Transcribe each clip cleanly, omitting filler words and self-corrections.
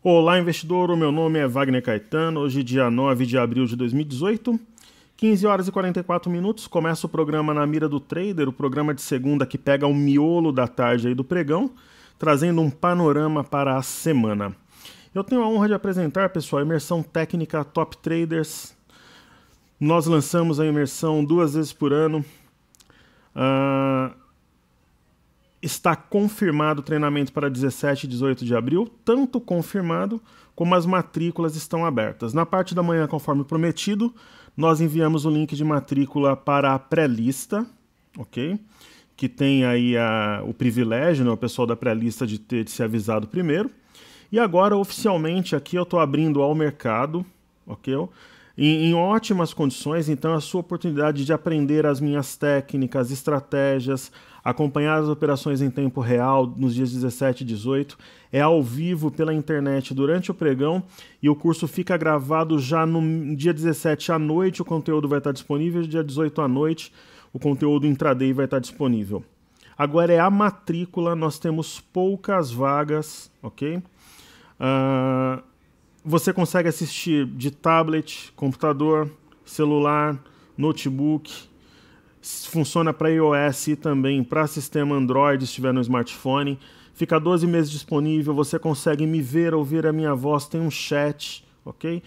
Olá, investidor. O meu nome é Wagner Caetano. Hoje, dia 9 de abril de 2018, 15 horas e 44 minutos. Começa o programa Na Mira do Trader, o programa de segunda que pega o miolo da tarde aí do pregão, trazendo um panorama para a semana. Eu tenho a honra de apresentar, pessoal, a imersão técnica Top Traders. Nós lançamos a imersão 2 vezes por ano. Está confirmado o treinamento para 17 e 18 de abril, tanto confirmado como as matrículas estão abertas. Na parte da manhã, conforme prometido, nós enviamos o link de matrícula para a pré-lista, ok? Que tem aí o privilégio, né, o pessoal da pré-lista de ter se avisado primeiro. E agora, oficialmente, aqui eu estou abrindo ao mercado, ok? Em ótimas condições, então a sua oportunidade de aprender as minhas técnicas, estratégias, acompanhar as operações em tempo real nos dias 17 e 18, é ao vivo pela internet durante o pregão e o curso fica gravado já no dia 17 à noite, o conteúdo vai estar disponível, dia 18 à noite o conteúdo intraday vai estar disponível. Agora é a matrícula, nós temos poucas vagas, ok? Você consegue assistir de tablet, computador, celular, notebook. Funciona para iOS e também para sistema Android, se estiver no smartphone. Fica 12 meses disponível, você consegue me ver, ouvir a minha voz, tem um chat, ok?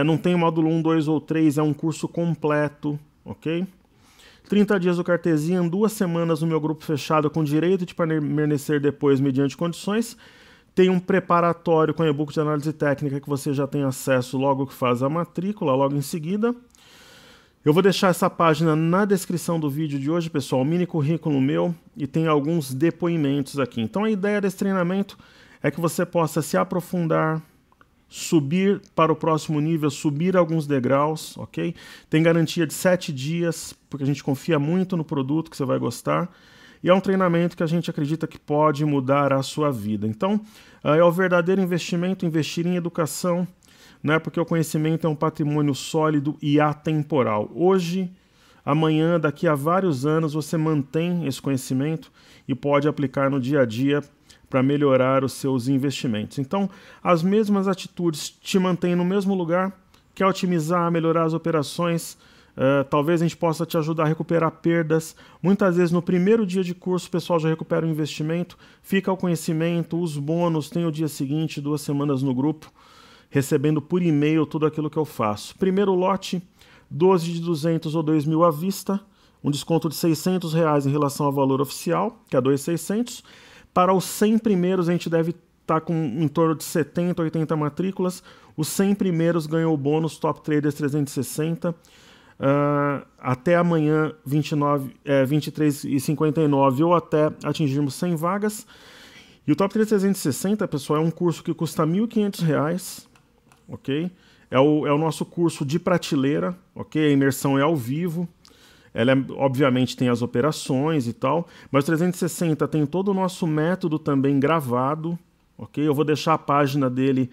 Não tem módulo 1, 2 ou 3, é um curso completo, ok? 30 dias do Cartesian, 2 semanas no meu grupo fechado com direito de permanecer depois mediante condições. Tem um preparatório com e-book de análise técnica que você já tem acesso logo que faz a matrícula, logo em seguida. Eu vou deixar essa página na descrição do vídeo de hoje, pessoal, mini currículo meu, e tem alguns depoimentos aqui. Então a ideia desse treinamento é que você possa se aprofundar, subir para o próximo nível, subir alguns degraus, ok? Tem garantia de 7 dias, porque a gente confia muito no produto que você vai gostar. E é um treinamento que a gente acredita que pode mudar a sua vida. Então, é o verdadeiro investimento, investir em educação, né? Porque o conhecimento é um patrimônio sólido e atemporal. Hoje, amanhã, daqui a vários anos, você mantém esse conhecimento e pode aplicar no dia a dia para melhorar os seus investimentos. Então, as mesmas atitudes te mantêm no mesmo lugar, quer otimizar, melhorar as operações. Talvez a gente possa te ajudar a recuperar perdas. Muitas vezes no primeiro dia de curso o pessoal já recupera o investimento, fica o conhecimento, os bônus, tem o dia seguinte, 2 semanas no grupo, recebendo por e-mail tudo aquilo que eu faço. Primeiro lote, 12 de 200 ou 2.000 à vista, um desconto de R$600 em relação ao valor oficial, que é 2.600. Para os 100 primeiros a gente deve estar com em torno de 70, 80 matrículas. Os 100 primeiros ganham o bônus Top Traders 360. Até amanhã 23h59 ou até atingirmos 100 vagas. E o Top Trader 360, pessoal, é um curso que custa R$1.500, ok? É o nosso curso de prateleira, ok? A imersão é ao vivo, ela obviamente tem as operações e tal, mas o 360 tem todo o nosso método também gravado, ok? Eu vou deixar a página dele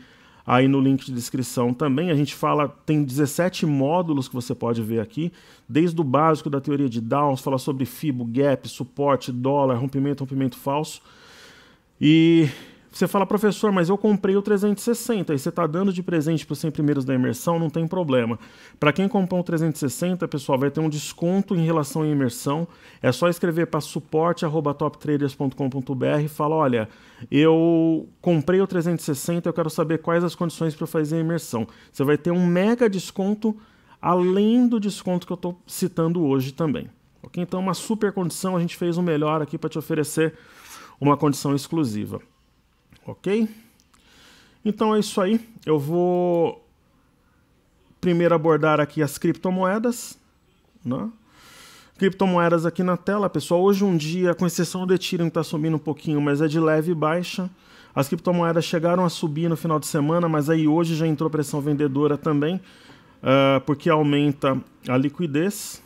aí no link de descrição também. A gente fala, tem 17 módulos que você pode ver aqui, desde o básico da teoria de Downs, fala sobre FIBO, gap, suporte, dólar, rompimento falso. E você fala, professor, mas eu comprei o 360, e você está dando de presente para os 100 primeiros da imersão, não tem problema. Para quem comprou o 360, pessoal, vai ter um desconto em relação à imersão. É só escrever para suporte@toptraders.com.br e fala, olha, eu comprei o 360, eu quero saber quais as condições para fazer a imersão. Você vai ter um mega desconto, além do desconto que eu estou citando hoje também. Okay? Então, uma super condição, a gente fez o melhor aqui para te oferecer uma condição exclusiva. Ok? Então é isso aí. Eu vou primeiro abordar aqui as criptomoedas, né? Criptomoedas aqui na tela, pessoal. Hoje um dia, com exceção do Ethereum que está subindo um pouquinho, mas é de leve baixa. As criptomoedas chegaram a subir no final de semana, mas aí hoje já entrou pressão vendedora também, porque aumenta a liquidez.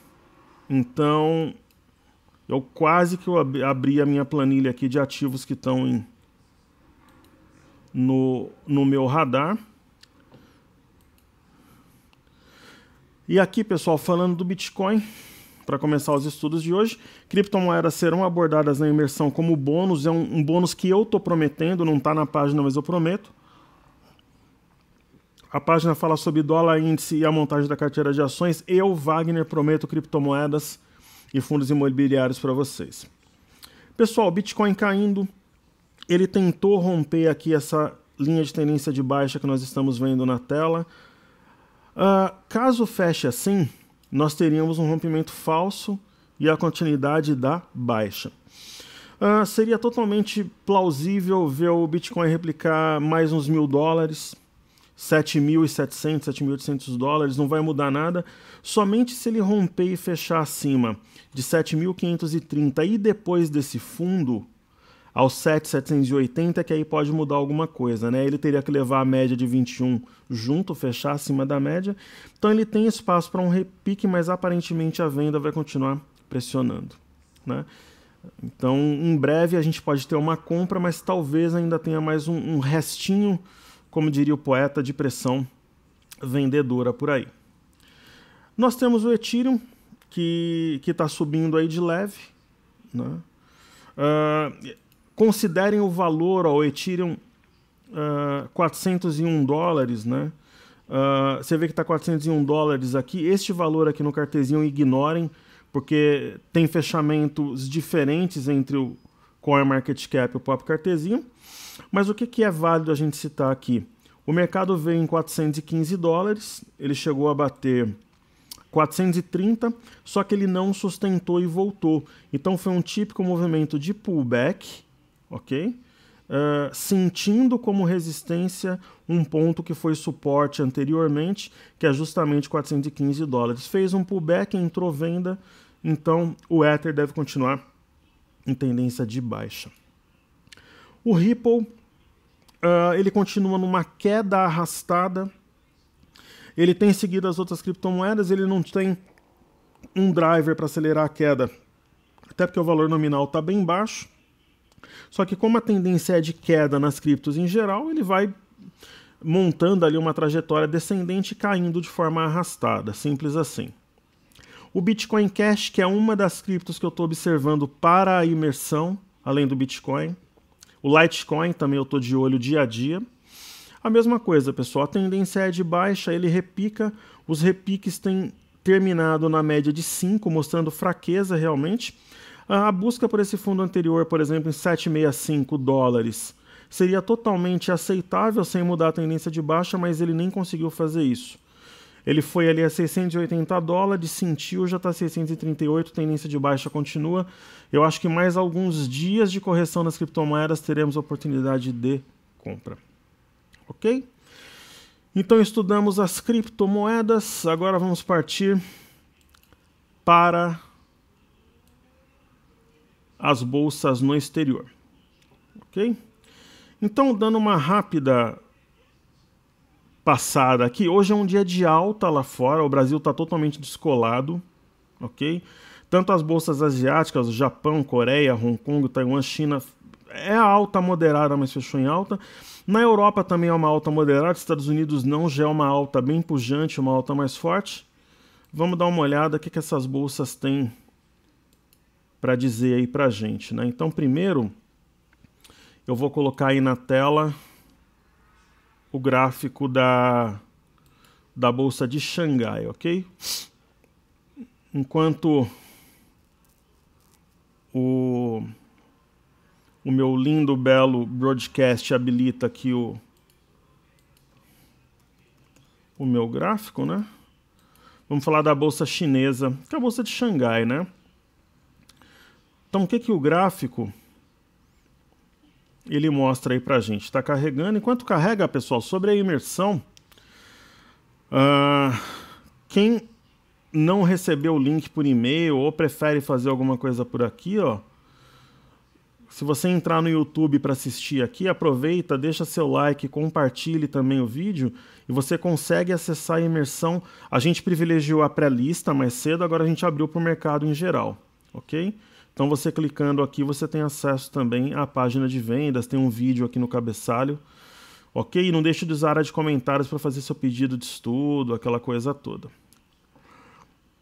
Então, eu quase que abri a minha planilha aqui de ativos que estão no meu radar. E aqui, pessoal, falando do Bitcoin, para começar os estudos de hoje, criptomoedas serão abordadas na imersão como bônus. É um bônus que eu estou prometendo, não está na página, mas eu prometo. A página fala sobre dólar índice e a montagem da carteira de ações. Eu, Wagner, prometo criptomoedas e fundos imobiliários para vocês. Pessoal, Bitcoin caindo, ele tentou romper aqui essa linha de tendência de baixa que nós estamos vendo na tela. Caso feche assim, nós teríamos um rompimento falso e a continuidade da baixa. Seria totalmente plausível ver o Bitcoin replicar mais uns $1.000, 7.700, 7.800 dólares, não vai mudar nada, somente se ele romper e fechar acima de 7.530 e depois desse fundo aos 7.780, que aí pode mudar alguma coisa, né? Ele teria que levar a média de 21 junto, fechar acima da média, então ele tem espaço para um repique, mas aparentemente a venda vai continuar pressionando, né? Então, em breve a gente pode ter uma compra, mas talvez ainda tenha mais um restinho, como diria o poeta, de pressão vendedora por aí. Nós temos o Ethereum, que está subindo aí de leve, né? Considerem o valor, ó, o Ethereum, $401, né? Você vê que está $401 aqui. Este valor aqui no cartezinho ignorem, porque tem fechamentos diferentes entre o CoinMarketCap e o próprio cartezinho. Mas o que é válido a gente citar aqui? O mercado veio em $415, ele chegou a bater 430, só que ele não sustentou e voltou. Então foi um típico movimento de pullback, ok? Sentindo como resistência um ponto que foi suporte anteriormente, que é justamente $415. Fez um pullback, entrou venda, então o Ether deve continuar em tendência de baixa. O Ripple, ele continua numa queda arrastada. Ele tem seguido as outras criptomoedas, ele não tem um driver para acelerar a queda, até porque o valor nominal está bem baixo. Só que como a tendência é de queda nas criptos em geral, ele vai montando ali uma trajetória descendente, caindo de forma arrastada, simples assim. O Bitcoin Cash, que é uma das criptos que eu estou observando para a imersão, além do Bitcoin. O Litecoin também eu estou de olho dia a dia. A mesma coisa, pessoal, a tendência é de baixa, ele repica, os repiques têm terminado na média de 5, mostrando fraqueza realmente. A busca por esse fundo anterior, por exemplo, em $765, seria totalmente aceitável sem mudar a tendência de baixa, mas ele nem conseguiu fazer isso. Ele foi ali a $680, sentiu, já está 638, tendência de baixa continua. Eu acho que mais alguns dias de correção nas criptomoedas teremos oportunidade de compra. Ok? Então estudamos as criptomoedas, agora vamos partir para as bolsas no exterior. Ok? Então, dando uma rápida passada aqui, hoje é um dia de alta lá fora, o Brasil está totalmente descolado, ok? Tanto as bolsas asiáticas, Japão, Coreia, Hong Kong, Taiwan, China, é alta moderada, mas fechou em alta. Na Europa também é uma alta moderada, Estados Unidos não, já é uma alta bem pujante, uma alta mais forte. Vamos dar uma olhada o que essas bolsas têm para dizer aí para a gente, né? Então, primeiro, eu vou colocar aí na tela o gráfico da Bolsa de Xangai, ok? Enquanto o meu lindo, belo broadcast habilita aqui o meu gráfico, né? Vamos falar da Bolsa Chinesa, que é a Bolsa de Xangai, né? Então, o que o gráfico ele mostra aí pra gente? Está carregando. Enquanto carrega, pessoal, sobre a imersão, quem não recebeu o link por e-mail ou prefere fazer alguma coisa por aqui, ó, se você entrar no YouTube para assistir aqui, aproveita, deixa seu like, compartilhe também o vídeo e você consegue acessar a imersão. A gente privilegiou a pré-lista mais cedo, agora a gente abriu para o mercado em geral, ok? Então você clicando aqui, você tem acesso também à página de vendas, tem um vídeo aqui no cabeçalho, ok? E não deixe de usar a área de comentários para fazer seu pedido de estudo, aquela coisa toda.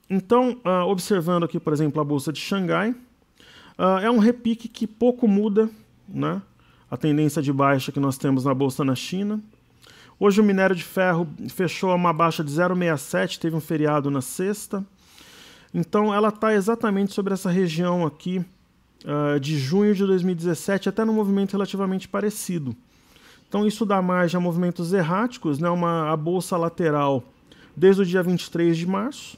Então, observando aqui, por exemplo, a Bolsa de Xangai, é um repique que pouco muda, né? A tendência de baixa que nós temos na Bolsa na China. Hoje o minério de ferro fechou a uma baixa de 0,67, teve um feriado na sexta. Então ela está exatamente sobre essa região aqui de junho de 2017, até num movimento relativamente parecido. Então isso dá margem a movimentos erráticos, né? A bolsa lateral desde o dia 23 de março,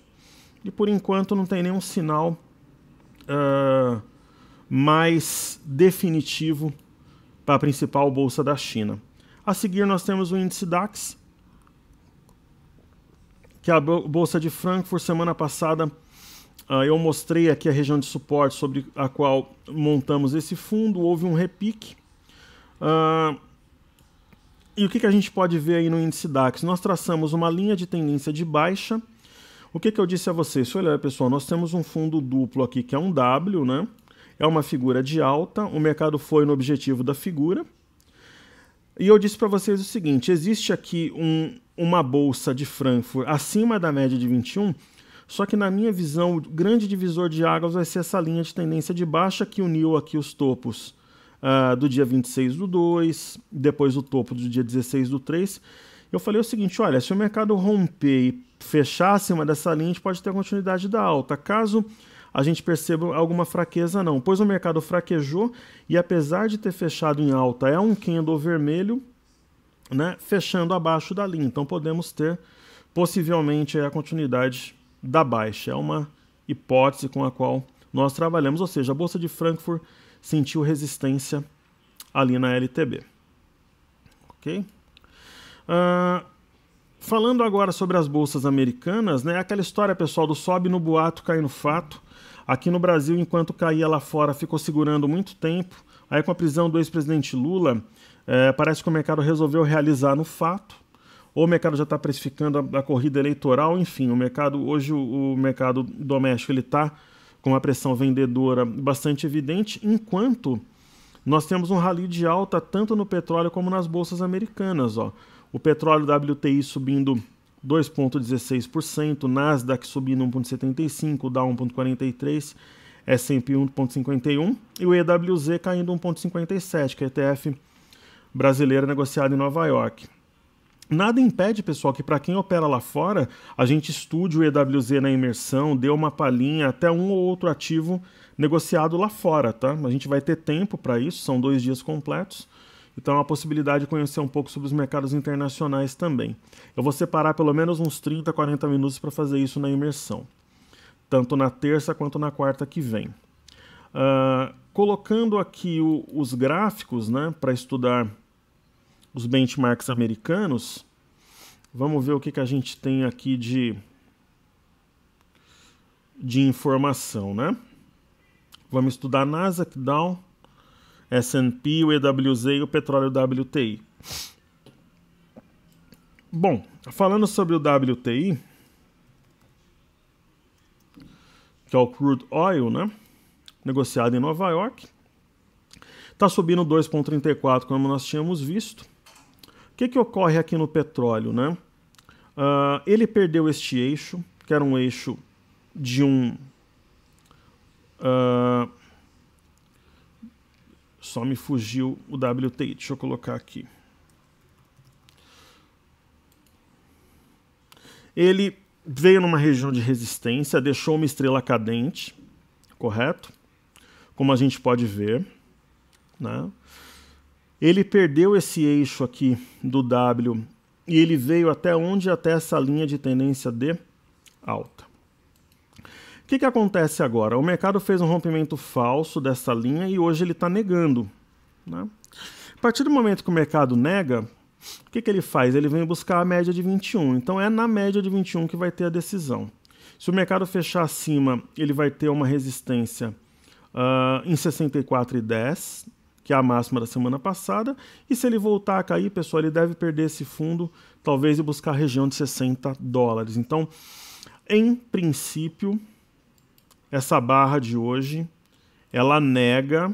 e por enquanto não tem nenhum sinal mais definitivo para a principal bolsa da China. A seguir nós temos o índice DAX, que é a bolsa de Frankfurt. Semana passada eu mostrei aqui a região de suporte sobre a qual montamos esse fundo, houve um repique. E o que a gente pode ver aí no índice DAX? Nós traçamos uma linha de tendência de baixa. O que eu disse a vocês? Olha, pessoal, nós temos um fundo duplo aqui, que é um W, né? É uma figura de alta, o mercado foi no objetivo da figura. E eu disse para vocês o seguinte, existe aqui uma bolsa de Frankfurt acima da média de 21, só que na minha visão, o grande divisor de águas vai ser essa linha de tendência de baixa que uniu aqui os topos do dia 26/2, depois o topo do dia 16/3. Eu falei o seguinte, olha, se o mercado romper e fechar acima dessa linha, a gente pode ter a continuidade da alta. Caso a gente perceba alguma fraqueza, não. Pois o mercado fraquejou e apesar de ter fechado em alta, é um candle vermelho, né, fechando abaixo da linha. Então podemos ter possivelmente a continuidade da baixa. É uma hipótese com a qual nós trabalhamos, ou seja, a Bolsa de Frankfurt sentiu resistência ali na LTB. Ok? Falando agora sobre as bolsas americanas, né, aquela história, pessoal, do sobe no boato, cai no fato. Aqui no Brasil, enquanto caía lá fora, ficou segurando muito tempo. Aí com a prisão do ex-presidente Lula, parece que o mercado resolveu realizar no fato. Ou o mercado já está precificando a corrida eleitoral, enfim, o mercado, hoje o mercado doméstico está com uma pressão vendedora bastante evidente, enquanto nós temos um rally de alta tanto no petróleo como nas bolsas americanas. Ó. O petróleo WTI subindo 2,16%, Nasdaq subindo 1,75%, Dow 1,43%, S&P 1,51% e o EWZ caindo 1,57%, que é a ETF brasileira negociada em Nova York. Nada impede, pessoal, que para quem opera lá fora, a gente estude o EWZ na imersão, dê uma palhinha, até um ou outro ativo negociado lá fora, tá? A gente vai ter tempo para isso, são 2 dias completos. Então, é uma possibilidade de conhecer um pouco sobre os mercados internacionais também. Eu vou separar pelo menos uns 30, 40 minutos para fazer isso na imersão, tanto na terça quanto na quarta que vem. Colocando aqui os gráficos, né, para estudar os benchmarks americanos, vamos ver o que a gente tem aqui de informação, né? Vamos estudar Nasdaq, Dow, S&P, o EWZ e o petróleo WTI. Bom, falando sobre o WTI, que é o Crude Oil, né? Negociado em Nova York, está subindo 2,34, como nós tínhamos visto. O que ocorre aqui no petróleo, né? Ele perdeu este eixo, que era um eixo de só me fugiu o WTI, deixa eu colocar aqui. Ele veio numa região de resistência, deixou uma estrela cadente, correto? Como a gente pode ver, né? Ele perdeu esse eixo aqui do W e ele veio até onde? Até essa linha de tendência de alta. O que acontece agora? O mercado fez um rompimento falso dessa linha e hoje ele está negando, né? A partir do momento que o mercado nega, o que ele faz? Ele vem buscar a média de 21. Então é na média de 21 que vai ter a decisão. Se o mercado fechar acima, ele vai ter uma resistência em 64,10, que é a máxima da semana passada, e se ele voltar a cair, pessoal, ele deve perder esse fundo, talvez, e buscar a região de $60. Então, em princípio, essa barra de hoje, ela nega...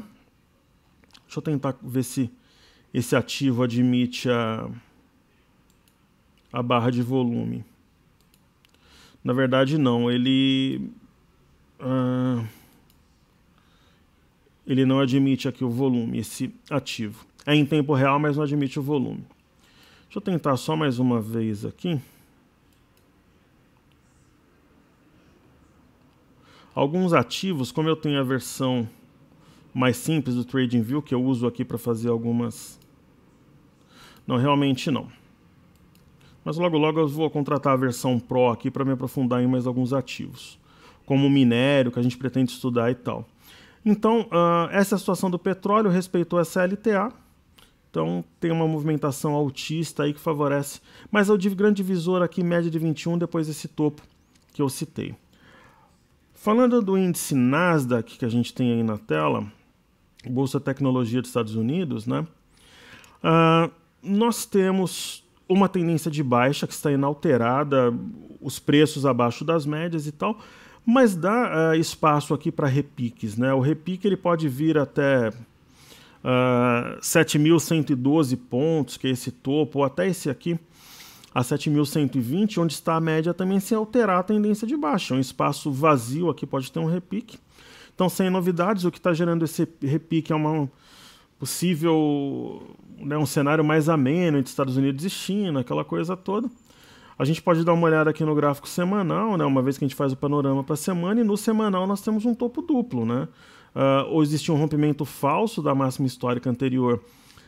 Deixa eu tentar ver se esse ativo admite a barra de volume. Na verdade, não. Ele não admite aqui o volume, esse ativo. É em tempo real, mas não admite o volume. Deixa eu tentar só mais uma vez aqui. Alguns ativos, como eu tenho a versão mais simples do TradingView, que eu uso aqui para fazer algumas... Não, realmente não. Mas logo logo eu vou contratar a versão Pro aqui para me aprofundar em mais alguns ativos, como o minério, que a gente pretende estudar e tal. Então, essa é a situação do petróleo, respeitou essa LTA. Então, tem uma movimentação altista aí que favorece. Mas o grande divisor aqui, média de 21, depois desse topo que eu citei. Falando do índice Nasdaq, que a gente tem aí na tela, Bolsa Tecnologia dos Estados Unidos, né? Nós temos uma tendência de baixa que está inalterada, os preços abaixo das médias e tal, mas dá espaço aqui para repiques, né? O repique ele pode vir até 7.112 pontos, que é esse topo, ou até esse aqui, a 7.120, onde está a média também sem alterar a tendência de baixa. Um espaço vazio aqui pode ter um repique. Então, sem novidades, o que está gerando esse repique é uma possível, né, um cenário mais ameno entre Estados Unidos e China, aquela coisa toda. A gente pode dar uma olhada aqui no gráfico semanal, né, uma vez que a gente faz o panorama para a semana, e no semanal nós temos um topo duplo, né? Ou existe um rompimento falso da máxima histórica anterior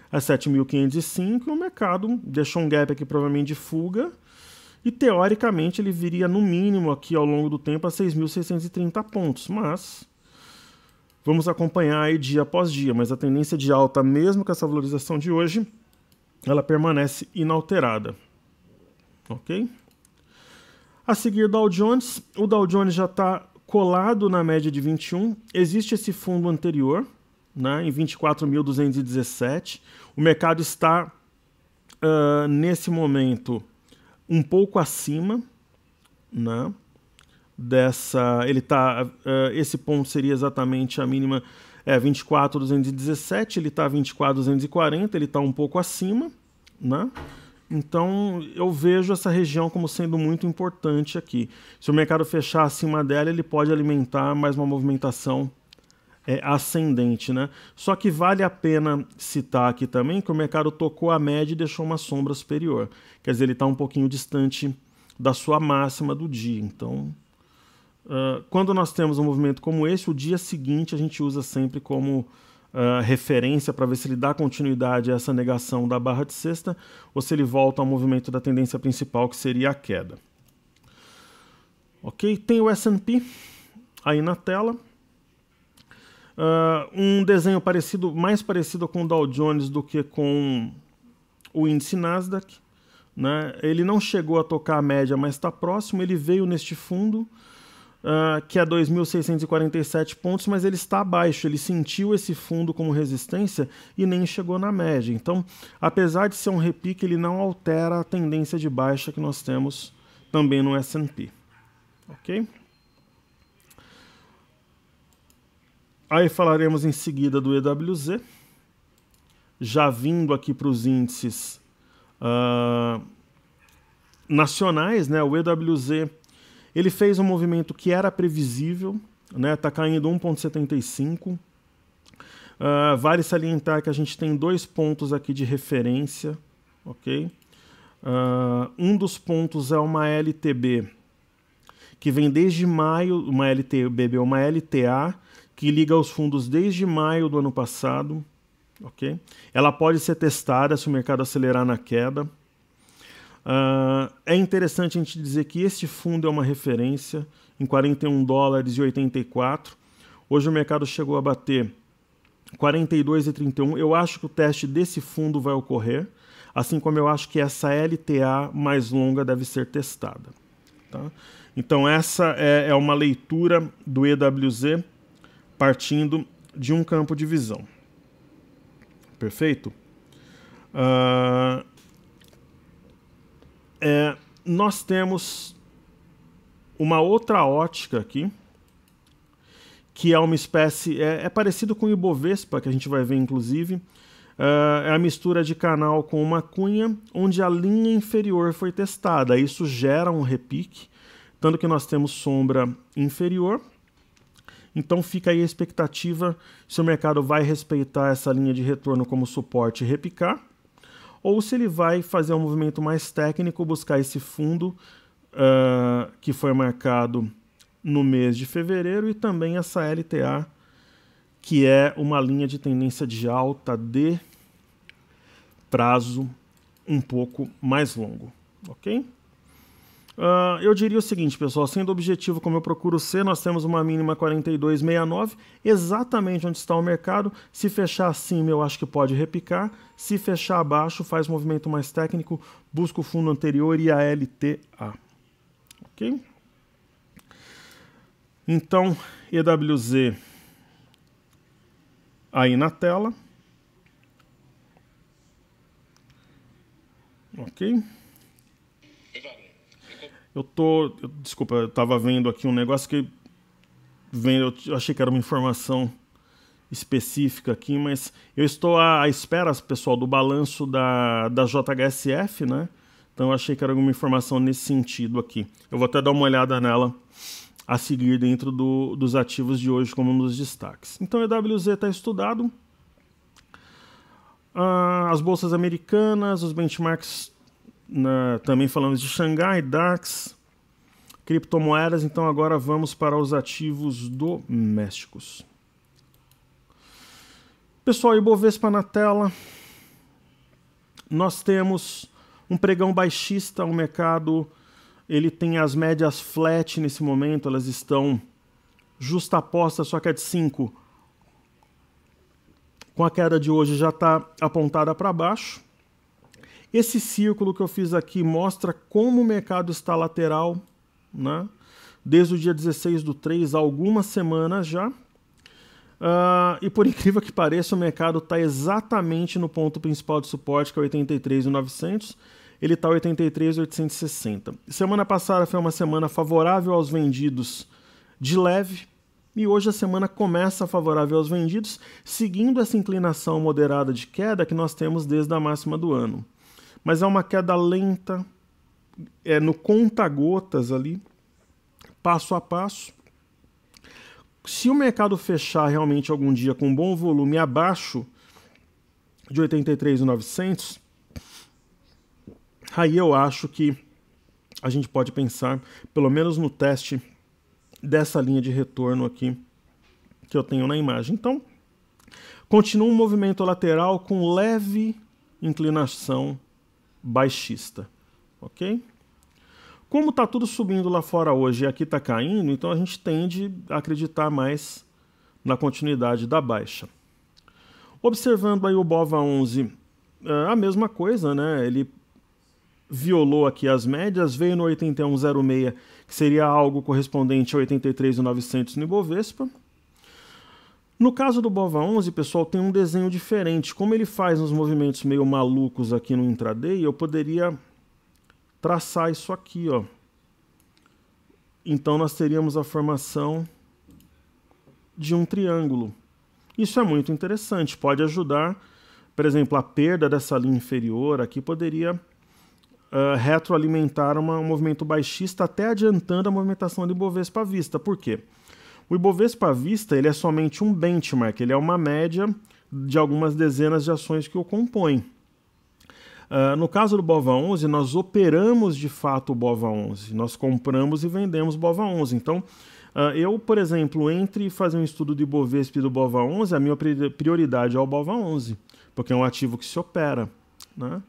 a 7.505, e o mercado deixou um gap aqui provavelmente de fuga, e teoricamente ele viria no mínimo aqui ao longo do tempo a 6.630 pontos, mas vamos acompanhar aí dia após dia, mas a tendência de alta, mesmo com essa valorização de hoje, ela permanece inalterada. Ok? A seguir, Dow Jones. O Dow Jones já está colado na média de 21. Existe esse fundo anterior, né, em 24.217. O mercado está, nesse momento, um pouco acima, né, dessa... Ele tá, esse ponto seria exatamente a mínima, 24.217, ele está 24.240, ele está um pouco acima, né? Então, eu vejo essa região como sendo muito importante aqui. Se o mercado fechar acima dela, ele pode alimentar mais uma movimentação ascendente, né? Só que vale a pena citar aqui também que o mercado tocou a média e deixou uma sombra superior. Quer dizer, ele está um pouquinho distante da sua máxima do dia. Então, quando nós temos um movimento como esse, o dia seguinte a gente usa sempre como referência para ver se ele dá continuidade a essa negação da barra de sexta ou se ele volta ao movimento da tendência principal, que seria a queda. Ok? Tem o S&P aí na tela. Um desenho mais parecido com o Dow Jones do que com o índice Nasdaq, né? Ele não chegou a tocar a média, mas está próximo. Ele veio neste fundo, que é 2.647 pontos, mas ele está abaixo, ele sentiu esse fundo como resistência e nem chegou na média. Então, apesar de ser um repique, ele não altera a tendência de baixa que nós temos também no S&P. Ok? Aí falaremos em seguida do EWZ, já vindo aqui para os índices nacionais, né? O EWZ ele fez um movimento que era previsível, né? Tá caindo 1,75. Vale salientar que a gente tem 2 pontos aqui de referência, ok? Um dos pontos é uma LTB, que vem desde maio, uma LTB, uma LTA, que liga os fundos desde maio do ano passado, ok? Ela pode ser testada se o mercado acelerar na queda. É interessante a gente dizer que este fundo é uma referência em $41,84. Hoje o mercado chegou a bater 42,31. Eu acho que o teste desse fundo vai ocorrer, assim como eu acho que essa LTA mais longa deve ser testada. Tá? Então essa é uma leitura do EWZ partindo de um campo de visão. Perfeito? Nós temos uma outra ótica aqui, que é uma espécie, é parecido com o Ibovespa, que a gente vai ver inclusive, é a mistura de canal com uma cunha, onde a linha inferior foi testada. Isso gera um repique, tanto que nós temos sombra inferior. Então fica aí a expectativa se o mercado vai respeitar essa linha de retorno como suporte e repicar, ou se ele vai fazer um movimento mais técnico, buscar esse fundo que foi marcado no mês de fevereiro e também essa LTA, que é uma linha de tendência de alta de prazo um pouco mais longo, ok? Eu diria o seguinte, pessoal, sendo objetivo como eu procuro ser, nós temos uma mínima 42,69, exatamente onde está o mercado. Se fechar acima, eu acho que pode repicar. Se fechar abaixo, faz movimento mais técnico, busca o fundo anterior e a LTA. Ok? Então, EWZ aí na tela. Ok? Desculpa, eu estava vendo aqui um negócio que eu achei que era uma informação específica aqui, mas eu estou à espera, pessoal, do balanço da JHSF, né? Então eu achei que era alguma informação nesse sentido aqui. Eu vou até dar uma olhada nela a seguir dentro dos ativos de hoje como um dos destaques. Então o EWZ está estudado. As bolsas americanas, os benchmarks, também falamos de Xangai, DAX, criptomoedas. Então agora vamos para os ativos domésticos. Pessoal, Ibovespa na tela. Nós temos um pregão baixista, o mercado ele tem as médias flat nesse momento, elas estão justapostas, só que a de 5 com a queda de hoje já está apontada para baixo. Esse círculo que eu fiz aqui mostra como o mercado está lateral, né? Desde o dia 16/3, há algumas semanas já. E por incrível que pareça, o mercado está exatamente no ponto principal de suporte, que é 83.900. Ele está 83.860. Semana passada foi uma semana favorável aos vendidos de leve. E hoje a semana começa favorável aos vendidos, seguindo essa inclinação moderada de queda que nós temos desde a máxima do ano. Mas é uma queda lenta, no conta-gotas ali, passo a passo. Se o mercado fechar realmente algum dia com um bom volume abaixo de 83.900, aí eu acho que a gente pode pensar, pelo menos no teste dessa linha de retorno aqui que eu tenho na imagem. Então, continua um movimento lateral com leve inclinação baixista, ok? Como está tudo subindo lá fora hoje e aqui está caindo, então a gente tende a acreditar mais na continuidade da baixa. Observando aí o BOVA11, a mesma coisa, né? Ele violou aqui as médias, veio no 81,06, que seria algo correspondente a 83.900 no Ibovespa. No caso do BOVA11, pessoal, tem um desenho diferente. Como ele faz uns movimentos meio malucos aqui no intraday, eu poderia traçar isso aqui, ó. Então nós teríamos a formação de um triângulo. Isso é muito interessante, pode ajudar, por exemplo, a perda dessa linha inferior aqui poderia retroalimentar um movimento baixista, até adiantando a movimentação do Ibovespa à vista. Por quê? O Ibovespa à vista ele é somente um benchmark, ele é uma média de algumas dezenas de ações que o compõem. No caso do BOVA11, nós operamos de fato o BOVA11, nós compramos e vendemos o BOVA11. Então, eu, por exemplo, entre fazer um estudo do Ibovespa e do BOVA11, a minha prioridade é o BOVA11, porque é um ativo que se opera, né?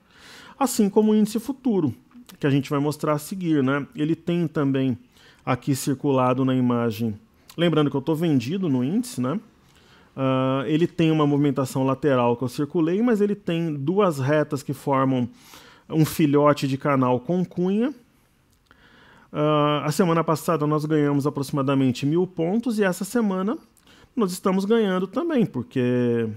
Assim como o índice futuro, que a gente vai mostrar a seguir, né? Ele tem também aqui circulado na imagem, lembrando que eu estou vendido no índice, né? Ele tem uma movimentação lateral que eu circulei, mas ele tem duas retas que formam um filhote de canal com cunha. A semana passada nós ganhamos aproximadamente 1.000 pontos e essa semana nós estamos ganhando também, porque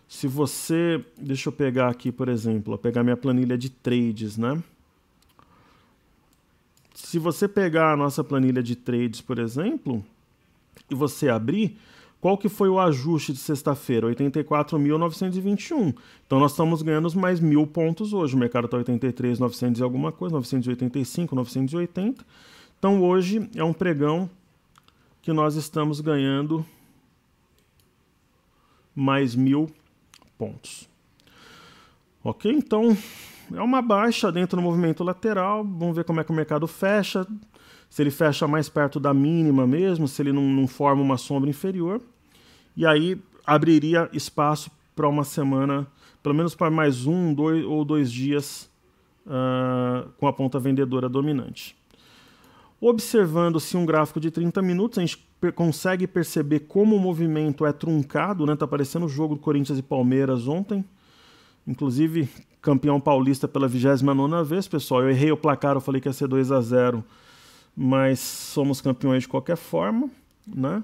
se você... Deixa eu pegar aqui, por exemplo, vou pegar minha planilha de trades, né? Se você pegar a nossa planilha de trades, por exemplo, e você abrir, qual que foi o ajuste de sexta-feira? 84.921. Então nós estamos ganhando mais 1.000 pontos hoje. O mercado está 83.900 e alguma coisa, 985, 980. Então hoje é um pregão que nós estamos ganhando mais 1.000 pontos. Ok? Então, é uma baixa dentro do movimento lateral. Vamos ver como é que o mercado fecha. Se ele fecha mais perto da mínima mesmo, se ele não forma uma sombra inferior. E aí abriria espaço para uma semana, pelo menos para mais 1, 2 ou 2 dias com a ponta vendedora dominante. Observando-se um gráfico de 30 minutos, a gente consegue perceber como o movimento é truncado, né? Tá parecendo o jogo do Corinthians e Palmeiras ontem. Inclusive, campeão paulista pela 29ª vez, pessoal. Eu errei o placar, eu falei que ia ser 2-0, mas somos campeões de qualquer forma, né?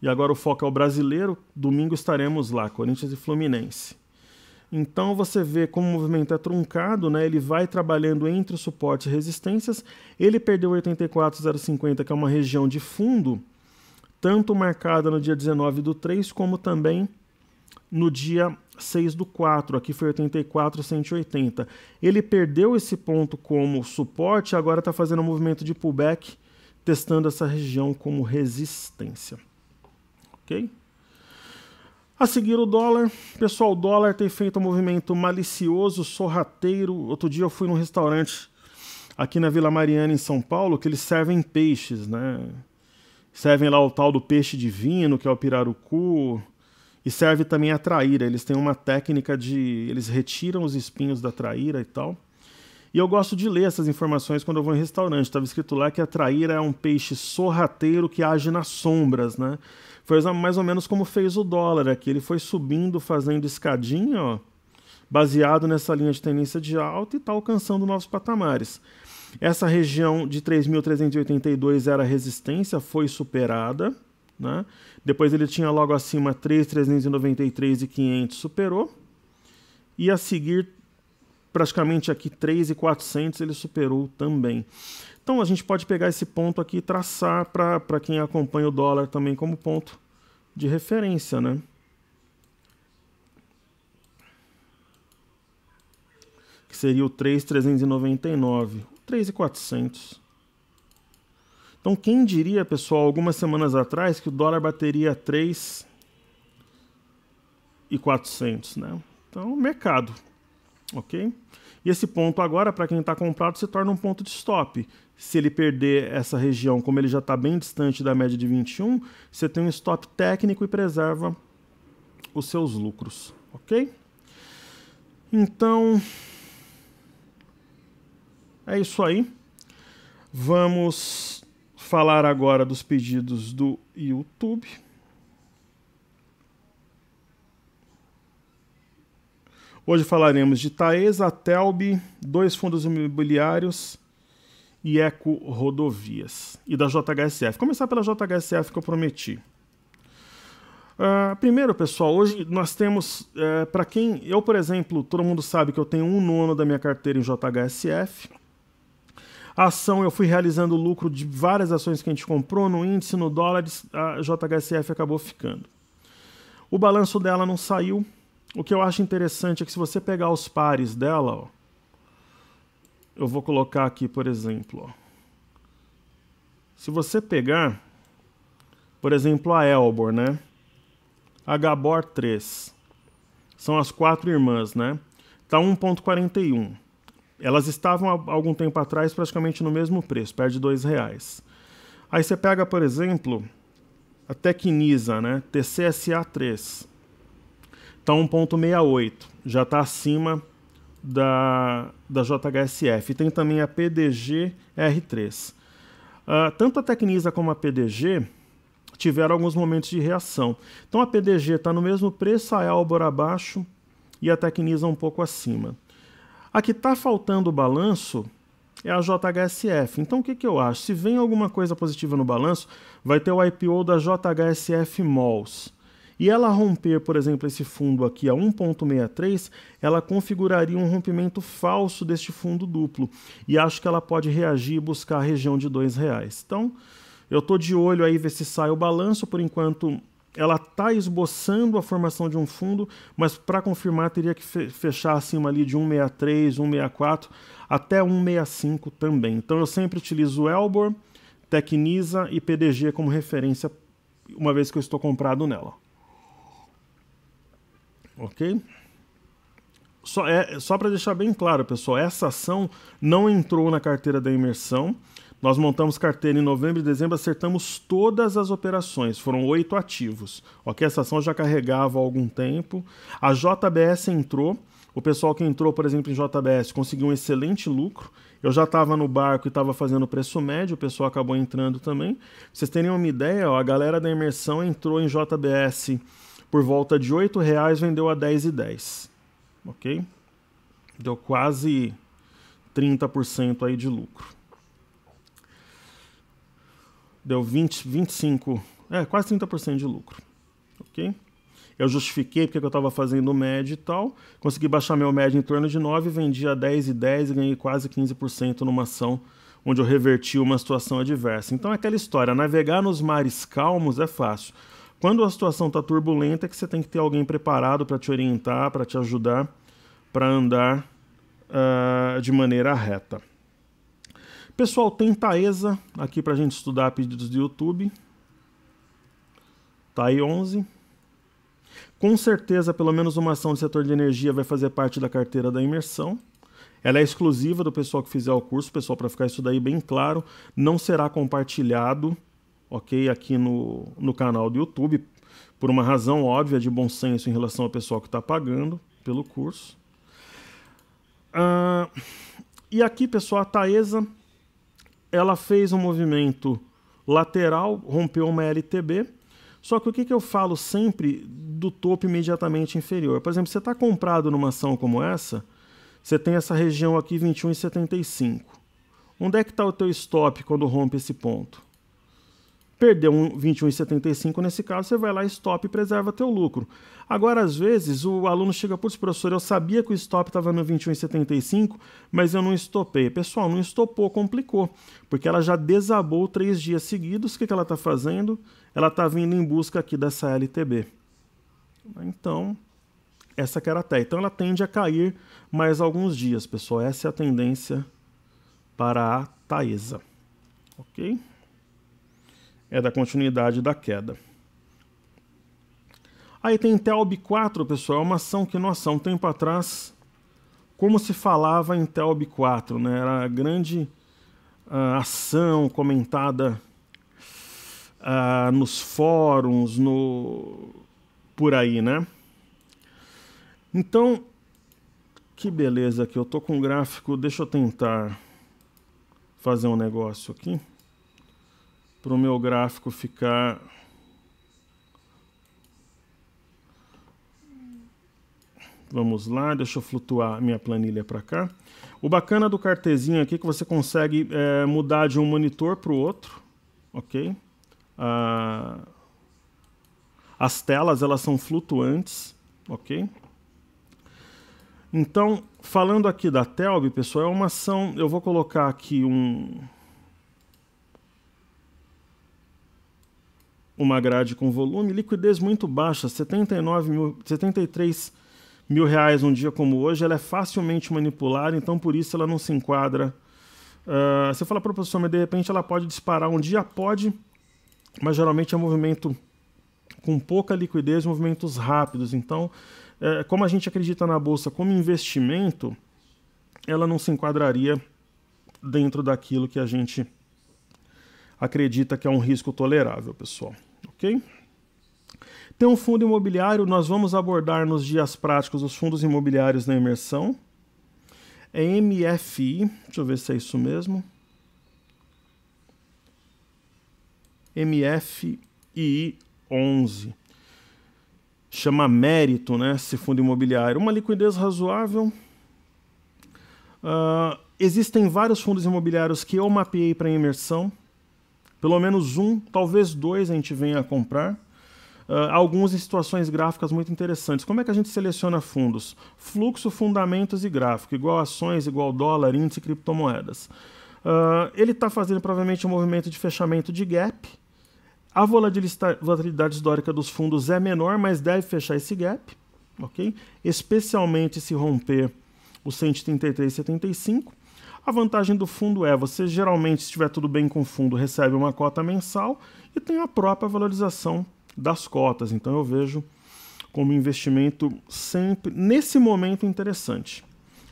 E agora o foco é o brasileiro. Domingo estaremos lá, Corinthians e Fluminense. Então você vê como o movimento é truncado, né? Ele vai trabalhando entre os suportes e resistências. Ele perdeu 84,050, que é uma região de fundo, tanto marcada no dia 19/3, como também no dia 6/4, aqui foi 84,180. Ele perdeu esse ponto como suporte, agora está fazendo um movimento de pullback, testando essa região como resistência. Ok? A seguir o dólar. Pessoal, o dólar tem feito um movimento malicioso, sorrateiro. Outro dia eu fui num restaurante aqui na Vila Mariana, em São Paulo, que eles servem peixes, né? Servem lá o tal do peixe divino, que é o pirarucu, e serve também a traíra. Eles têm uma técnica de... eles retiram os espinhos da traíra e tal. E eu gosto de ler essas informações quando eu vou em restaurante. Estava escrito lá que a traíra é um peixe sorrateiro que age nas sombras, né? Foi mais ou menos como fez o dólar aqui. Ele foi subindo, fazendo escadinha, ó, baseado nessa linha de tendência de alta, e está alcançando novos patamares. Essa região de 3.382 era resistência, foi superada, né? Depois ele tinha logo acima 3.393 e 500, superou. E a seguir, praticamente aqui 3.400, ele superou também. Então a gente pode pegar esse ponto aqui e traçar para quem acompanha o dólar também como ponto de referência, né? Que seria o 3.399, 3.400. Então quem diria, pessoal, algumas semanas atrás que o dólar bateria 3.400, né? Então, mercado, ok? E esse ponto agora, para quem está comprado, se torna um ponto de stop. Se ele perder essa região, como ele já está bem distante da média de 21, você tem um stop técnico e preserva os seus lucros, ok? Então, é isso aí. Vamos falar agora dos pedidos do YouTube. Hoje falaremos de Taesa, Telbi, 2 fundos imobiliários e Eco Rodovias. E da JHSF. Começar pela JHSF que eu prometi. Primeiro, pessoal, hoje nós temos, para quem... Eu, por exemplo, todo mundo sabe que eu tenho 1/9 da minha carteira em JHSF. A ação, eu fui realizando lucro de várias ações que a gente comprou, no índice, no dólar, a JHSF acabou ficando. O balanço dela não saiu. O que eu acho interessante é que se você pegar os pares dela, ó, eu vou colocar aqui, por exemplo, ó, se você pegar, por exemplo, a Elbor, né? A Gabor 3, são as 4 irmãs, né? Tá 1,41. Elas estavam há algum tempo atrás praticamente no mesmo preço, perde R$2. Aí você pega, por exemplo, a Tecnisa, né? TCSA 3. Está 1,68, já está acima da JHSF. Tem também a PDG R3. Tanto a Tecnisa como a PDG tiveram alguns momentos de reação. Então a PDG está no mesmo preço, a Elbor abaixo e a Tecnisa um pouco acima. A que está faltando o balanço é a JHSF. Então o que eu acho? Se vem alguma coisa positiva no balanço, vai ter o IPO da JHSF Malls. E ela romper, por exemplo, esse fundo aqui a 1,63, ela configuraria um rompimento falso deste fundo duplo. E acho que ela pode reagir e buscar a região de R$2. Então, eu estou de olho aí ver se sai o balanço. Por enquanto, ela está esboçando a formação de um fundo, mas para confirmar teria que fechar acima ali de 1,63, 1,64, até 1,65 também. Então, eu sempre utilizo o Elbor, Tecnisa e PDG como referência, uma vez que eu estou comprado nela. Ok? Só para deixar bem claro, pessoal, essa ação não entrou na carteira da imersão. Nós montamos carteira em novembro e dezembro, acertamos todas as operações, foram 8 ativos. Ok, essa ação já carregava há algum tempo. A JBS entrou, o pessoal que entrou, por exemplo, em JBS conseguiu um excelente lucro. Eu já estava no barco e estava fazendo preço médio, o pessoal acabou entrando também. Pra vocês terem uma ideia, ó, a galera da imersão entrou em JBS por volta de R$ 8,00, vendeu a R$ 10,10. Ok? Deu quase 30% aí de lucro. Deu 25, quase 30% de lucro. Ok? Eu justifiquei porque eu estava fazendo médio e tal. Consegui baixar meu médio em torno de 9, vendi a 10,10 e ganhei quase 15% numa ação onde eu reverti uma situação adversa. Então é aquela história, navegar nos mares calmos é fácil. Quando a situação está turbulenta é que você tem que ter alguém preparado para te orientar, para te ajudar, para andar de maneira reta. Pessoal, tem Taesa aqui para a gente estudar pedidos do YouTube. TAI 11. Com certeza, pelo menos uma ação do setor de energia vai fazer parte da carteira da imersão. Ela é exclusiva do pessoal que fizer o curso. Pessoal, para ficar isso daí bem claro, não será compartilhado, ok, aqui no canal do YouTube, por uma razão óbvia de bom senso em relação ao pessoal que está pagando pelo curso. E aqui, pessoal, a Taesa, ela fez um movimento lateral, rompeu uma LTB, só que o que eu falo sempre do topo imediatamente inferior? Por exemplo, você está comprado numa ação como essa, você tem essa região aqui 21,75. Onde é que está o teu stop quando rompe esse ponto? Perdeu um 21,75 nesse caso, você vai lá, stop e preserva teu lucro. Agora, às vezes, o aluno chega, putz, professor, eu sabia que o stop estava no 21,75, mas eu não estopei. Pessoal, não estopou, complicou, porque ela já desabou 3 dias seguidos. O que ela está fazendo? Ela está vindo em busca aqui dessa LTB. Então, essa que era a TEI. Então, ela tende a cair mais alguns dias, pessoal. Essa é a tendência para a Taesa. Ok? É da continuidade da queda. Aí tem Telb 4, pessoal, é uma ação que, nossa, há um tempo atrás, como se falava em Telb 4, né? Era a grande ação comentada nos fóruns, por aí, né? Então, que beleza aqui, eu tô com um gráfico, deixa eu tentar fazer um negócio aqui, para o meu gráfico ficar... Vamos lá, deixa eu flutuar minha planilha para cá. O bacana do cartezinho aqui é que você consegue mudar de um monitor para o outro, ok? As telas, elas são flutuantes, ok? Então, falando aqui da Telb, pessoal, é uma ação... Eu vou colocar aqui uma grade com volume, liquidez muito baixa, 73 mil reais um dia como hoje, ela é facilmente manipulável, então por isso ela não se enquadra. Você fala para o professor, mas de repente ela pode disparar um dia? Pode, mas geralmente é movimento com pouca liquidez, movimentos rápidos. Então, como a gente acredita na bolsa como investimento, ela não se enquadraria dentro daquilo que a gente acredita que é um risco tolerável, pessoal. Ok? Tem um fundo imobiliário, nós vamos abordar nos dias práticos os fundos imobiliários na imersão. É MFI, deixa eu ver se é isso mesmo. MFI 11. Chama Mérito, né, esse fundo imobiliário. Uma liquidez razoável. Existem vários fundos imobiliários que eu mapeei para imersão. Pelo menos um, talvez 2 a gente venha a comprar. Alguns em situações gráficas muito interessantes. Como é que a gente seleciona fundos? Fluxo, fundamentos e gráfico, igual ações, igual dólar, índice, criptomoedas. Ele está fazendo provavelmente um movimento de fechamento de gap. A volatilidade histórica dos fundos é menor, mas deve fechar esse gap, ok? Especialmente se romper o 133,75. A vantagem do fundo é, você geralmente, se estiver tudo bem com o fundo, recebe uma cota mensal e tem a própria valorização das cotas. Então eu vejo como investimento sempre, nesse momento, interessante.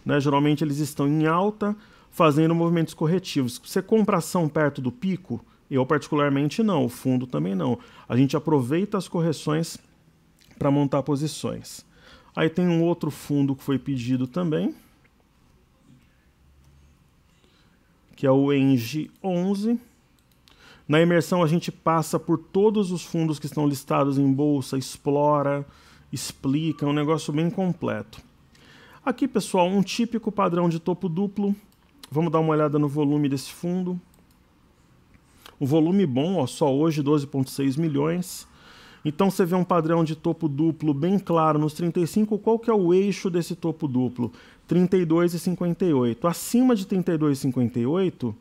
Né? Geralmente eles estão em alta, fazendo movimentos corretivos. Você compra ação perto do pico? Eu particularmente não, o fundo também não. A gente aproveita as correções para montar posições. Aí tem um outro fundo que foi pedido também, que é o ENGIE 11. Na imersão a gente passa por todos os fundos que estão listados em bolsa, explora, explica, é um negócio bem completo. Aqui, pessoal, um típico padrão de topo duplo. Vamos dar uma olhada no volume desse fundo. O volume bom, ó, só hoje 12,6 milhões. Então você vê um padrão de topo duplo bem claro nos 35. Qual que é o eixo desse topo duplo? 32,58. Acima de 32,58,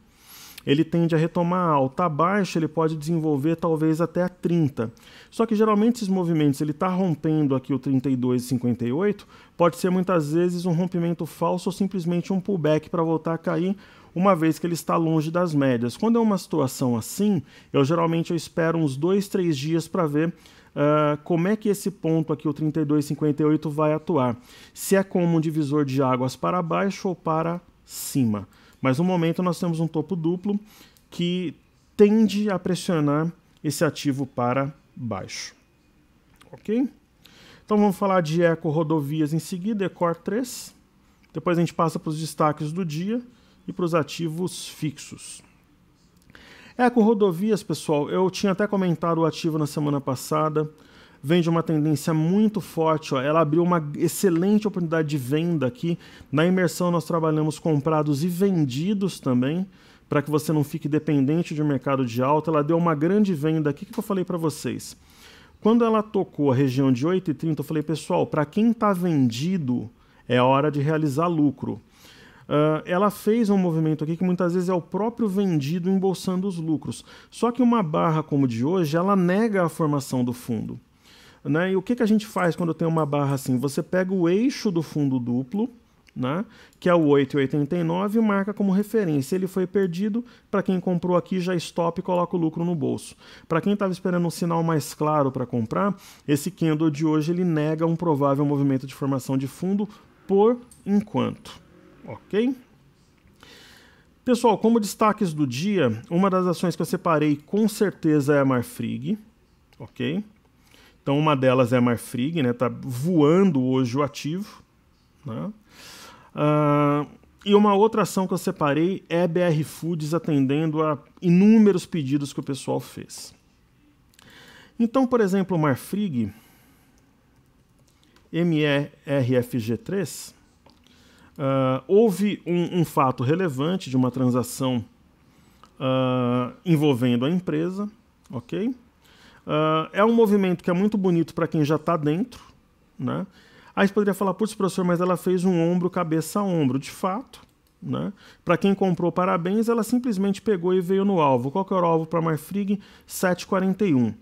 ele tende a retomar alta. Abaixo ele pode desenvolver talvez até a 30. Só que geralmente esses movimentos, ele está rompendo aqui o 32,58, pode ser muitas vezes um rompimento falso ou simplesmente um pullback para voltar a cair, uma vez que ele está longe das médias. Quando é uma situação assim, eu espero uns 2, 3 dias para ver como é que esse ponto aqui, o 32,58, vai atuar. Se é como um divisor de águas para baixo ou para cima. Mas no momento nós temos um topo duplo que tende a pressionar esse ativo para baixo. Ok? Então vamos falar de Eco Rodovias em seguida, Ecor 3. Depois a gente passa para os destaques do dia e para os ativos fixos. Eco Rodovias, pessoal, eu tinha até comentado o ativo na semana passada, vem de uma tendência muito forte, ó. Ela abriu uma excelente oportunidade de venda aqui. Na imersão nós trabalhamos comprados e vendidos também, para que você não fique dependente de um mercado de alta. Ela deu uma grande venda aqui, que eu falei para vocês. Quando ela tocou a região de 8,30, eu falei, pessoal, para quem está vendido, é hora de realizar lucro. Ela fez um movimento aqui que muitas vezes é o próprio vendido embolsando os lucros. Só que uma barra como de hoje, ela nega a formação do fundo. Né? E o que a gente faz quando tem uma barra assim? Você pega o eixo do fundo duplo, né? Que é o 8,89, e marca como referência. Ele foi perdido, para quem comprou aqui já stop e coloca o lucro no bolso. Para quem estava esperando um sinal mais claro para comprar, esse candle de hoje ele nega um provável movimento de formação de fundo por enquanto. Ok? Pessoal, como destaques do dia, uma das ações que eu separei com certeza é a Marfrig. Ok? Então uma delas é a Marfrig, né? Tá voando hoje o ativo. Né? E uma outra ação que eu separei é BR Foods, atendendo a inúmeros pedidos que o pessoal fez. Então, por exemplo, Marfrig, MERFG3, houve um fato relevante de uma transação envolvendo a empresa, ok? É um movimento que é muito bonito para quem já está dentro, né? Aí você poderia falar, putz, professor, mas ela fez um ombro, cabeça a ombro. De fato, né? Para quem comprou, parabéns, ela simplesmente pegou e veio no alvo. Qual que era o alvo para a Marfrig? 7,41.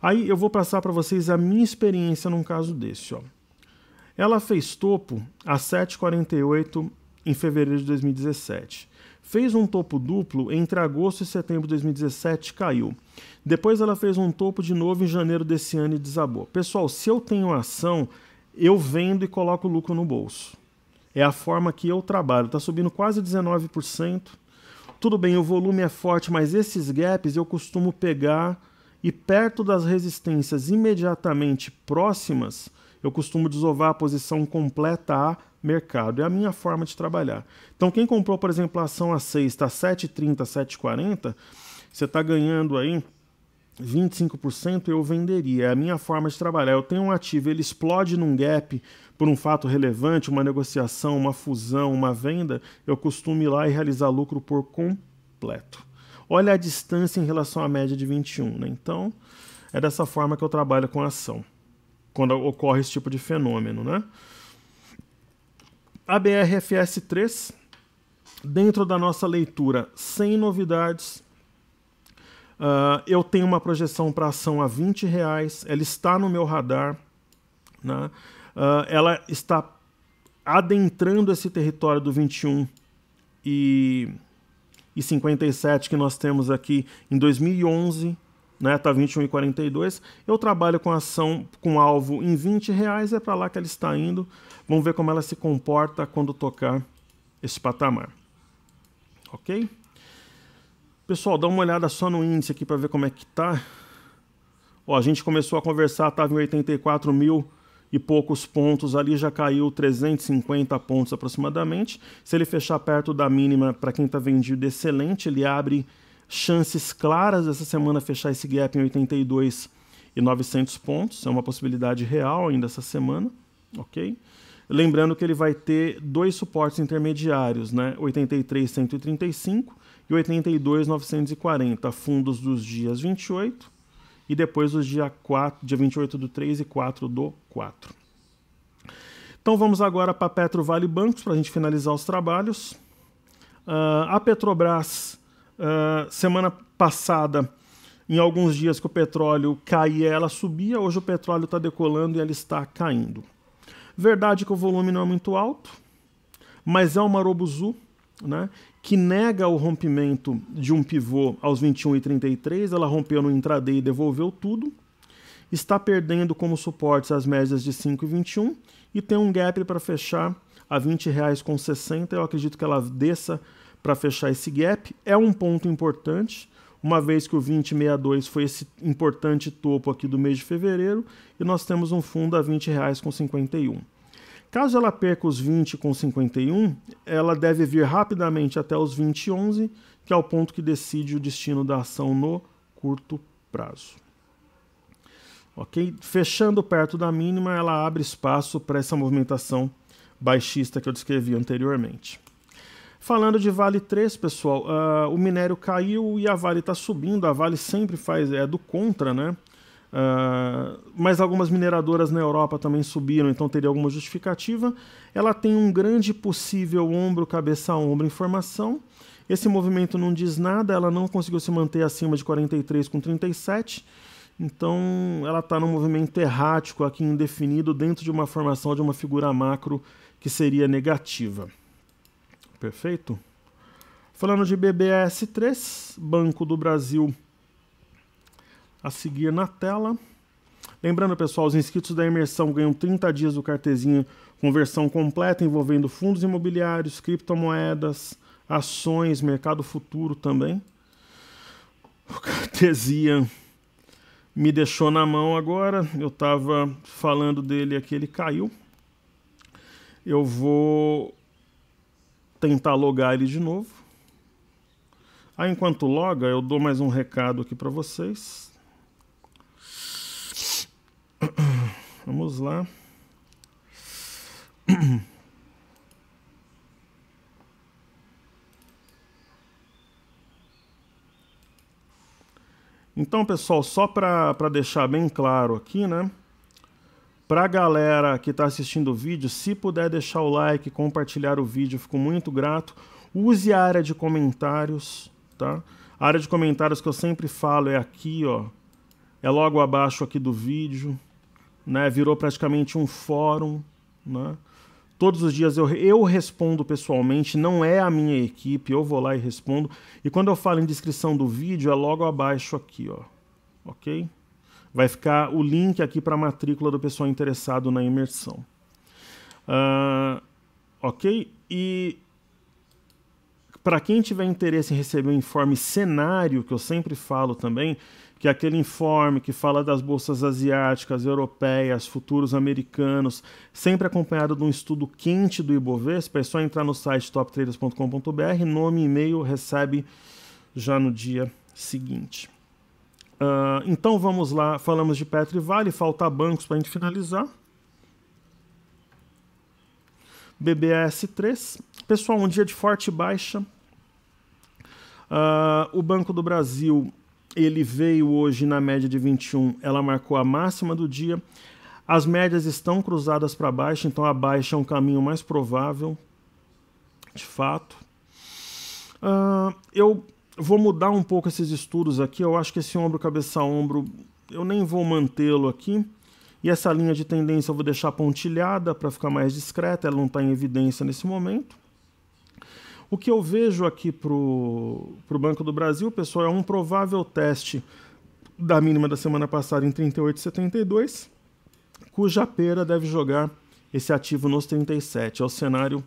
Aí eu vou passar para vocês a minha experiência num caso desse. Ó. Ela fez topo a 7,48 em fevereiro de 2017. Fez um topo duplo entre agosto e setembro de 2017, caiu. Depois ela fez um topo de novo em janeiro desse ano e desabou. Pessoal, se eu tenho ação, eu vendo e coloco o lucro no bolso. É a forma que eu trabalho. Está subindo quase 19%. Tudo bem, o volume é forte, mas esses gaps eu costumo pegar e perto das resistências imediatamente próximas, eu costumo desovar a posição completa a mercado. É a minha forma de trabalhar. Então, quem comprou, por exemplo, a ação A6 está 7,30, 7,40, você está ganhando aí 25%, eu venderia. É a minha forma de trabalhar. Eu tenho um ativo, ele explode num gap por um fato relevante, uma negociação, uma fusão, uma venda, eu costumo ir lá e realizar lucro por completo. Olha a distância em relação à média de 21. Né? Então, é dessa forma que eu trabalho com a ação, quando ocorre esse tipo de fenômeno. Né? A BRFS3, dentro da nossa leitura, sem novidades. Eu tenho uma projeção para a ação a R$20, ela está no meu radar, né? Ela está adentrando esse território do 21 e 57 que nós temos aqui em 2011, né? Tá R$21,42. Eu trabalho com ação com alvo em R$20, é para lá que ela está indo. Vamos ver como ela se comporta quando tocar esse patamar. Ok? Pessoal, dá uma olhada só no índice aqui para ver como é que tá. Ó, a gente começou a conversar, estava em 84 mil e poucos pontos, ali já caiu 350 pontos aproximadamente. Se ele fechar perto da mínima, para quem está vendido, excelente. Ele abre chances claras essa semana fechar esse gap em 82.900 pontos. É uma possibilidade real ainda essa semana, ok? Lembrando que ele vai ter dois suportes intermediários, né? 83.135 e 82.940, fundos dos dias 28 e depois os dia 28 do 3 e 4 do 4. Então vamos agora para Petro Vale Bancos para a gente finalizar os trabalhos. A Petrobras, semana passada, em alguns dias que o petróleo caía, ela subia. Hoje o petróleo está decolando e ela está caindo. Verdade que o volume não é muito alto, mas é uma Marubozu, né, que nega o rompimento de um pivô aos 21,33. Ela rompeu no intraday e devolveu tudo. Está perdendo como suportes as médias de 5,21 e tem um gap para fechar a R$20,60. Eu acredito que ela desça para fechar esse gap. É um ponto importante, uma vez que o 20,62 foi esse importante topo aqui do mês de fevereiro e nós temos um fundo a R$20,51. Caso ela perca os 20,51, ela deve vir rapidamente até os 20,11, que é o ponto que decide o destino da ação no curto prazo. Ok? Fechando perto da mínima, ela abre espaço para essa movimentação baixista que eu descrevi anteriormente. Falando de Vale 3, pessoal, o minério caiu e a Vale está subindo. A Vale sempre faz, é do contra, né? Mas algumas mineradoras na Europa também subiram, então teria alguma justificativa. Ela tem um grande possível ombro, cabeça a ombro em formação. Esse movimento não diz nada, ela não conseguiu se manter acima de 43,37. Então ela está num movimento errático aqui, indefinido, dentro de uma formação de uma figura macro que seria negativa. Perfeito? Falando de BBAS3, Banco do Brasil a seguir na tela. Lembrando, pessoal, os inscritos da imersão ganham 30 dias do cartezinho com versão completa envolvendo fundos imobiliários, criptomoedas, ações, mercado futuro também. O cartezinho me deixou na mão agora. Eu estava falando dele aqui, ele caiu. Eu vou tentar logar ele de novo. Aí, enquanto loga, eu dou mais um recado aqui para vocês. Vamos lá. Então, pessoal, só para deixar bem claro aqui, né? Para a galera que está assistindo o vídeo, se puder deixar o like, compartilhar o vídeo, eu fico muito grato. Use a área de comentários, tá? A área de comentários que eu sempre falo é aqui, ó. É logo abaixo aqui do vídeo, né? Virou praticamente um fórum, né? Todos os dias eu respondo pessoalmente, não é a minha equipe, eu vou lá e respondo. E quando eu falo em descrição do vídeo, é logo abaixo aqui, ó. Ok? Vai ficar o link aqui para a matrícula do pessoal interessado na imersão. Ok? E para quem tiver interesse em receber o informe cenário, que eu sempre falo também, que é aquele informe que fala das bolsas asiáticas, europeias, futuros americanos, sempre acompanhado de um estudo quente do Ibovespa, é só entrar no site toptraders.com.br, nome e e-mail, recebe já no dia seguinte. Então vamos lá, falamos de Petro e Vale, falta bancos para a gente finalizar. BBAS3, pessoal, um dia de forte baixa. O Banco do Brasil, ele veio hoje na média de 21, ela marcou a máxima do dia. As médias estão cruzadas para baixo, então a baixa é um caminho mais provável, de fato. Eu vou mudar um pouco esses estudos aqui, eu acho que esse ombro, cabeça a ombro, eu nem vou mantê-lo aqui. E essa linha de tendência eu vou deixar pontilhada para ficar mais discreta, ela não está em evidência nesse momento. O que eu vejo aqui para o Banco do Brasil, pessoal, é um provável teste da mínima da semana passada em 38,72, cuja pera deve jogar esse ativo nos 37. É o cenário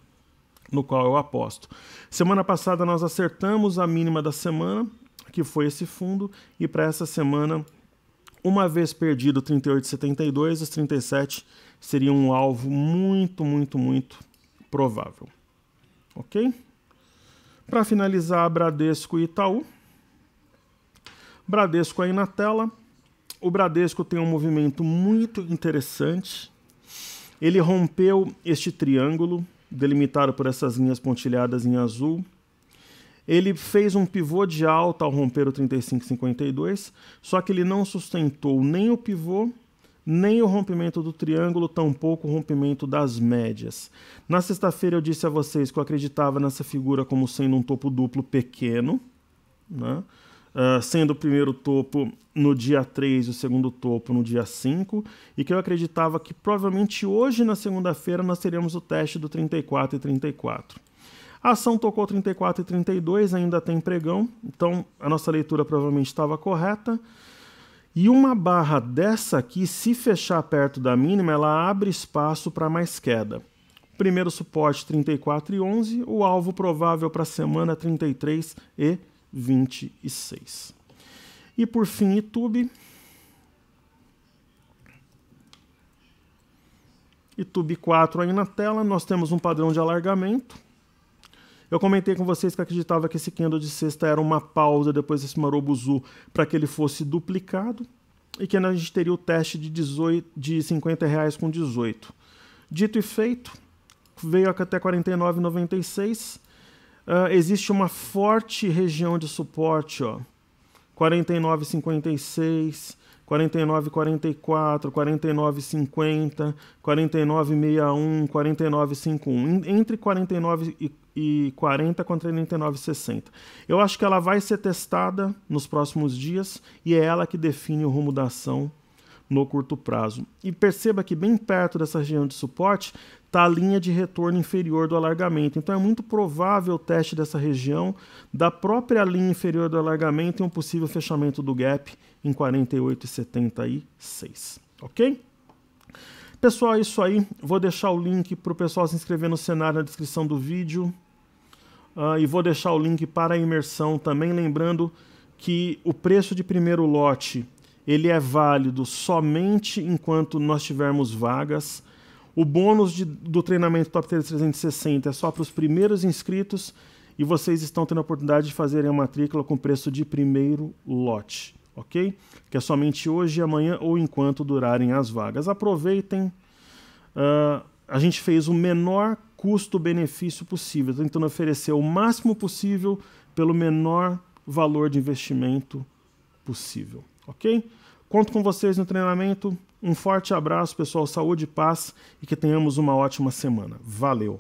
no qual eu aposto. Semana passada nós acertamos a mínima da semana, que foi esse fundo, e para essa semana, uma vez perdido 38,72, os 37 seriam um alvo muito, muito, muito provável. Ok? Para finalizar, Bradesco e Itaú. Bradesco aí na tela. O Bradesco tem um movimento muito interessante. Ele rompeu este triângulo, delimitado por essas linhas pontilhadas em azul. Ele fez um pivô de alta ao romper o 35,52, só que ele não sustentou nem o pivô, nem o rompimento do triângulo, tampouco o rompimento das médias. Na sexta-feira eu disse a vocês que eu acreditava nessa figura como sendo um topo duplo pequeno, né? Sendo o primeiro topo no dia 3 e o segundo topo no dia 5, e que eu acreditava que provavelmente hoje, na segunda-feira, nós teríamos o teste do 34,34. A ação tocou 34,32, ainda tem pregão, então a nossa leitura provavelmente estava correta. E uma barra dessa aqui, se fechar perto da mínima, ela abre espaço para mais queda. Primeiro suporte 34,11, o alvo provável para a semana 33,26. E por fim, YouTube. YouTube 4 aí na tela, nós temos um padrão de alargamento. Eu comentei com vocês que acreditava que esse candle de sexta era uma pausa depois desse Marobuzu para que ele fosse duplicado e que a gente teria o teste de R$50 com 18. Dito e feito, veio até 49,96. Existe uma forte região de suporte, ó, 49,56, 49,44, 49,50, 49,61, 49,51, entre 49 e 40 contra 49,60. Eu acho que ela vai ser testada nos próximos dias e é ela que define o rumo da ação no curto prazo. E perceba que bem perto dessa região de suporte está a linha de retorno inferior do alargamento. Então é muito provável o teste dessa região, da própria linha inferior do alargamento e um possível fechamento do gap em 48,76. Ok? Pessoal, é isso aí. Vou deixar o link para o pessoal se inscrever no cenário na descrição do vídeo. E vou deixar o link para a imersão também, lembrando que o preço de primeiro lote ele é válido somente enquanto nós tivermos vagas. O bônus do treinamento Top Trader 360 é só para os primeiros inscritos e vocês estão tendo a oportunidade de fazerem a matrícula com preço de primeiro lote, ok? Que é somente hoje e amanhã ou enquanto durarem as vagas. Aproveitem. A gente fez o menor custo-benefício possível, tentando oferecer o máximo possível pelo menor valor de investimento possível, ok? Conto com vocês no treinamento. Um forte abraço, pessoal. Saúde e paz e que tenhamos uma ótima semana. Valeu!